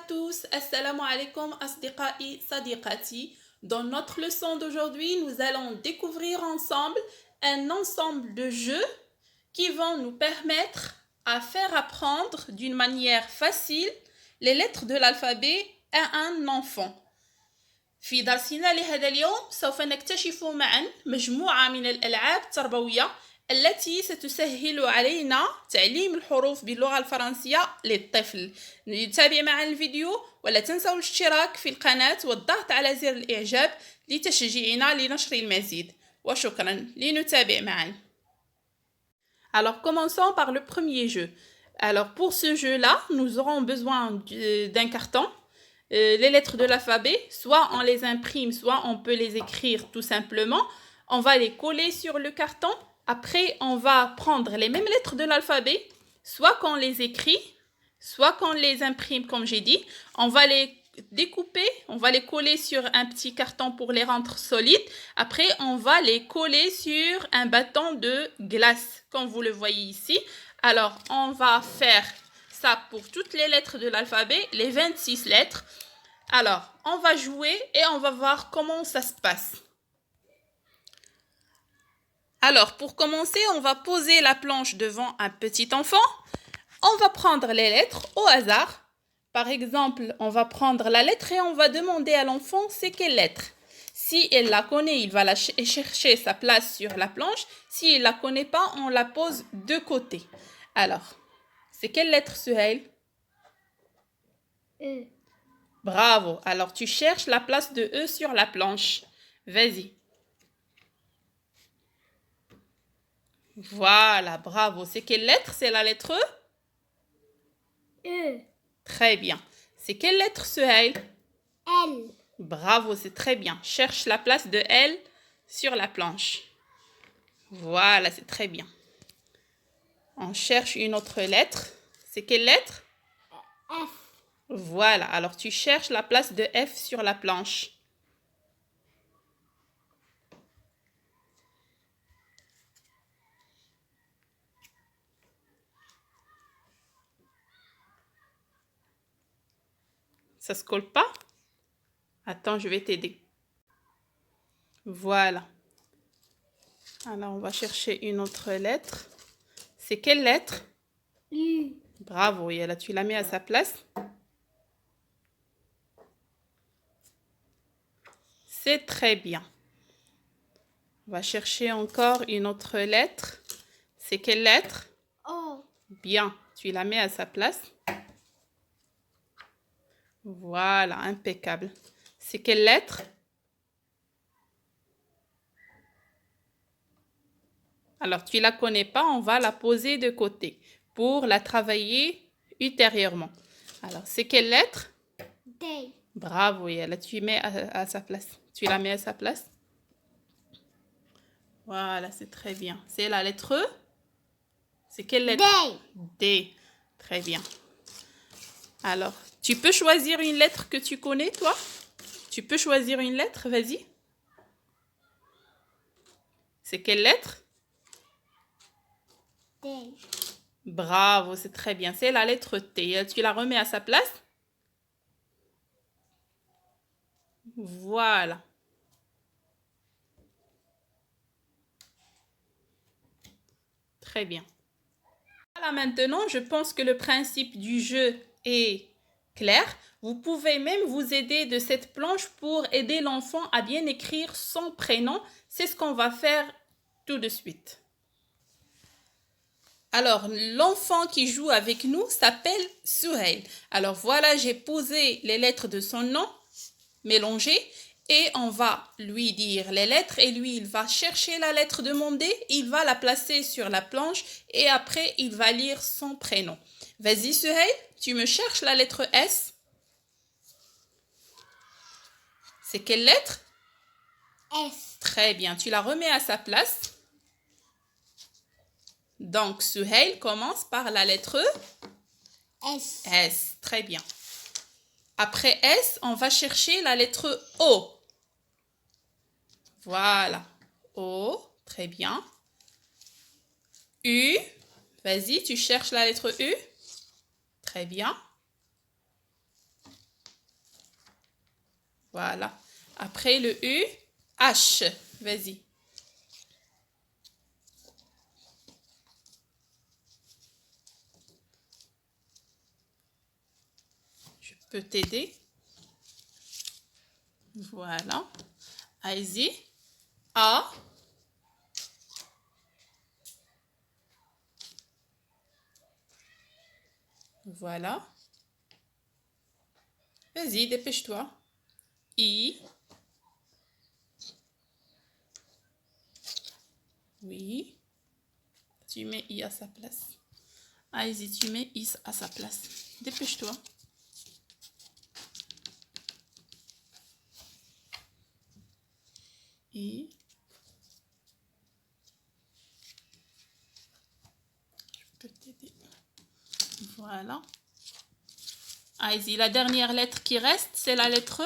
tous, assalamu alaikum asdiqai sadiqati. Dans notre leçon d'aujourd'hui, nous allons découvrir ensemble un ensemble de jeux qui vont nous permettre à faire apprendre d'une manière facile les lettres de l'alphabet à un enfant. في درسنا لهذا اليوم سوف نكتشف معا مجموعة من الألعاب التربوية التي ستسهل علينا تعليم الحروف باللغة الفرنسية للطفل. نتابع معا الفيديو ولا تنسوا الاشتراك في القناة والضغط على زر الإعجاب لتشجيعنا لنشر المزيد. وشكرا لنتابع معا. Alors commençons par le premier jeu. Alors pour ce jeu-là, nous aurons besoin d'un carton. Les lettres de l'alphabet, soit on les imprime, soit on peut les écrire tout simplement. On va les coller sur le carton. Après, on va prendre les mêmes lettres de l'alphabet, soit qu'on les écrit, soit qu'on les imprime, comme j'ai dit. On va les découper, on va les coller sur un petit carton pour les rendre solides. Après, on va les coller sur un bâton de glace, comme vous le voyez ici. Alors, on va faire ça pour toutes les lettres de l'alphabet, les 26 lettres. Alors, on va jouer et on va voir comment ça se passe. Alors, pour commencer, on va poser la planche devant un petit enfant. On va prendre les lettres au hasard. Par exemple, on va prendre la lettre et on va demander à l'enfant c'est quelle lettre. Si elle la connaît, il va chercher sa place sur la planche. S'il ne la connaît pas, on la pose de côté. Alors, c'est quelle lettre, Suhail? E. Bravo. Alors, tu cherches la place de E sur la planche. Vas-y. Voilà, bravo. C'est quelle lettre? C'est la lettre E? E. Très bien. C'est quelle lettre, Suhail? L. Bravo, c'est très bien. Cherche la place de L sur la planche. Voilà, c'est très bien. On cherche une autre lettre. C'est quelle lettre? F. Voilà, alors tu cherches la place de F sur la planche. Ça se colle pas? Attends, je vais t'aider. Voilà. Alors, on va chercher une autre lettre. C'est quelle lettre? U. Bravo, et là, tu la mets à sa place. C'est très bien. On va chercher encore une autre lettre. C'est quelle lettre? O. Bien, tu la mets à sa place. Voilà, impeccable. C'est quelle lettre? Alors, tu ne la connais pas, on va la poser de côté pour la travailler ultérieurement. Alors, c'est quelle lettre? D. Bravo, et là, tu mets à sa place. Tu la mets à sa place. Voilà, c'est très bien. C'est la lettre E? C'est quelle lettre? D. D. Très bien. Alors, tu peux choisir une lettre que tu connais, toi? Tu peux choisir une lettre, vas-y. C'est quelle lettre? D. Bravo, c'est très bien. C'est la lettre T. Tu la remets à sa place. Voilà. Très bien. Voilà, maintenant, je pense que le principe du jeu est clair. Vous pouvez même vous aider de cette planche pour aider l'enfant à bien écrire son prénom. C'est ce qu'on va faire tout de suite. Alors, l'enfant qui joue avec nous s'appelle Suhail. Alors voilà, j'ai posé les lettres de son nom mélangées et on va lui dire les lettres et lui, il va chercher la lettre demandée, il va la placer sur la planche et après, il va lire son prénom. Vas-y, Suhail, tu me cherches la lettre S. C'est quelle lettre? S. Très bien, tu la remets à sa place. Donc, Suhail commence par la lettre S. S. Très bien. Après S, on va chercher la lettre O. Voilà. O. Très bien. U. Vas-y, tu cherches la lettre U. Très bien. Voilà. Après le U, H. Vas-y. Je peux t'aider. Voilà. Allez-y. A. Voilà. Vas-y, dépêche-toi. I. Oui. Tu mets I à sa place. Allez-y, tu mets I à sa place. Dépêche-toi. I. Je peux t'aider. Voilà. Allez-y, la dernière lettre qui reste, c'est la lettre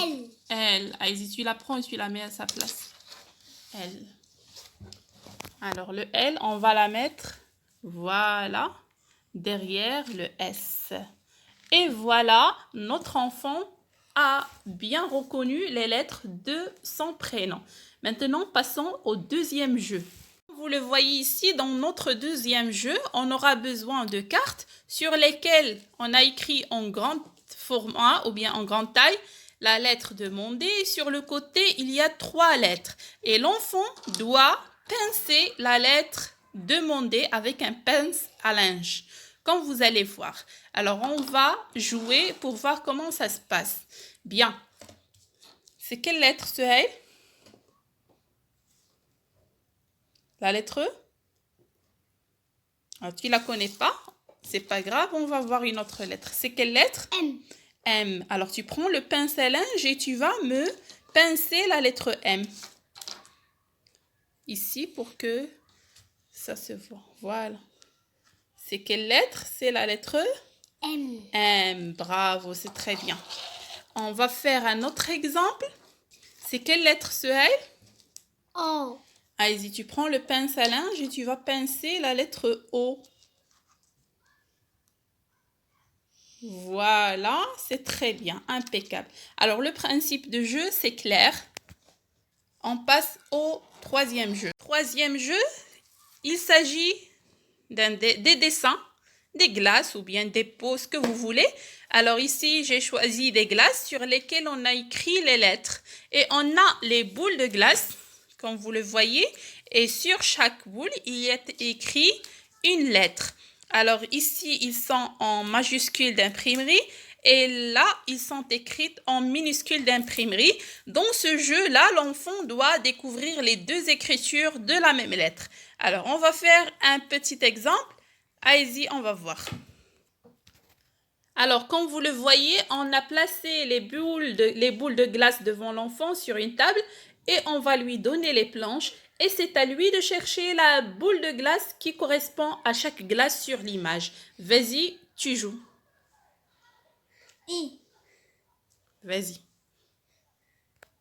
L. L. Allez-y, tu la prends et tu la mets à sa place. L. Alors, le L, on va la mettre, voilà, derrière le S. Et voilà, notre enfant a bien reconnu les lettres de son prénom. Maintenant, passons au deuxième jeu. Vous le voyez ici, dans notre deuxième jeu, on aura besoin de cartes sur lesquelles on a écrit en grand format ou bien en grande taille la lettre demandée. Et sur le côté, il y a 3 lettres. Et l'enfant doit pincer la lettre demandée avec un pince à linge, comme vous allez voir. Alors, on va jouer pour voir comment ça se passe. Bien. C'est quelle lettre, Suhail? La lettre E? Alors, tu ne la connais pas? C'est pas grave, on va voir une autre lettre. C'est quelle lettre? M. M. Alors, tu prends le pince à linge et tu vas me pincer la lettre M. Ici, pour que ça se voit. Voilà. C'est quelle lettre? C'est la lettre M. M. Bravo, c'est très bien. On va faire un autre exemple. C'est quelle lettre, Suhail? O. Allez-y, tu prends le pince à linge et tu vas pincer la lettre O. Voilà, c'est très bien, impeccable. Alors, le principe de jeu, c'est clair. On passe au troisième jeu. Troisième jeu, il s'agit des dessins, des glaces ou bien des pots, ce que vous voulez. Alors ici, j'ai choisi des glaces sur lesquelles on a écrit les lettres. Et on a les boules de glace, comme vous le voyez. Et sur chaque boule, il y a écrit une lettre. Alors ici, ils sont en majuscule d'imprimerie et là, ils sont écrits en minuscule d'imprimerie. Dans ce jeu-là, l'enfant doit découvrir les 2 écritures de la même lettre. Alors, on va faire un petit exemple. Allez-y, on va voir. Alors, comme vous le voyez, on a placé les boules de glace devant l'enfant sur une table et on va lui donner les planches. Et c'est à lui de chercher la boule de glace qui correspond à chaque glace sur l'image. Vas-y, tu joues. I. Vas-y.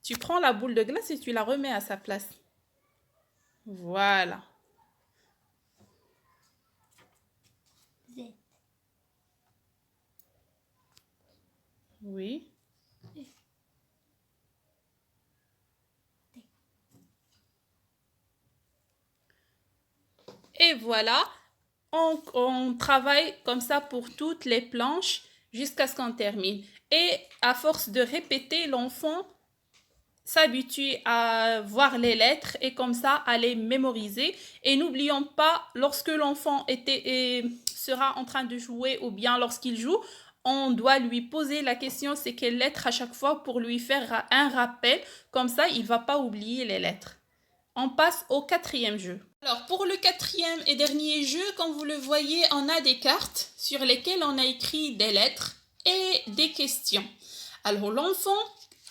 Tu prends la boule de glace et tu la remets à sa place. Voilà. Z. Oui. Et voilà, on travaille comme ça pour toutes les planches jusqu'à ce qu'on termine. Et à force de répéter, l'enfant s'habitue à voir les lettres et comme ça à les mémoriser. Et n'oublions pas, lorsque l'enfant sera en train de jouer ou bien lorsqu'il joue, on doit lui poser la question c'est quelle lettre à chaque fois pour lui faire un rappel. Comme ça, il ne va pas oublier les lettres. On passe au 4e jeu. Alors, pour le 4e et dernier jeu, comme vous le voyez, on a des cartes sur lesquelles on a écrit des lettres et des questions. Alors, l'enfant,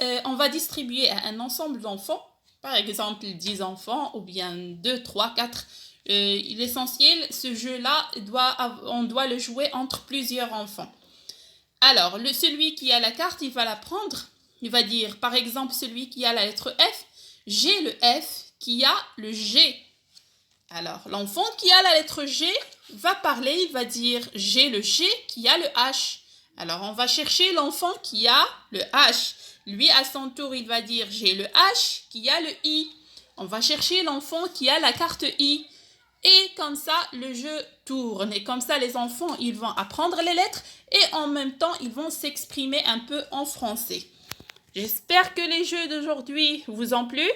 on va distribuer à un ensemble d'enfants, par exemple 10 enfants ou bien 2, 3, 4. L'essentiel, ce jeu-là, on doit le jouer entre plusieurs enfants. Alors, celui qui a la carte, il va la prendre. Il va dire, par exemple, celui qui a la lettre F, j'ai le F qui a le G. Alors, l'enfant qui a la lettre G va parler, il va dire « j'ai le G qui a le H ». Alors, on va chercher l'enfant qui a le H. Lui, à son tour, il va dire « j'ai le H qui a le I ». On va chercher l'enfant qui a la carte I. Et comme ça, le jeu tourne. Et comme ça, les enfants, ils vont apprendre les lettres et en même temps, ils vont s'exprimer un peu en français. J'espère que les jeux d'aujourd'hui vous ont plu.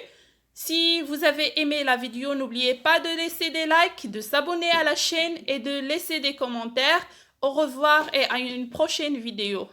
Si vous avez aimé la vidéo, n'oubliez pas de laisser des likes, de s'abonner à la chaîne et de laisser des commentaires. Au revoir et à une prochaine vidéo.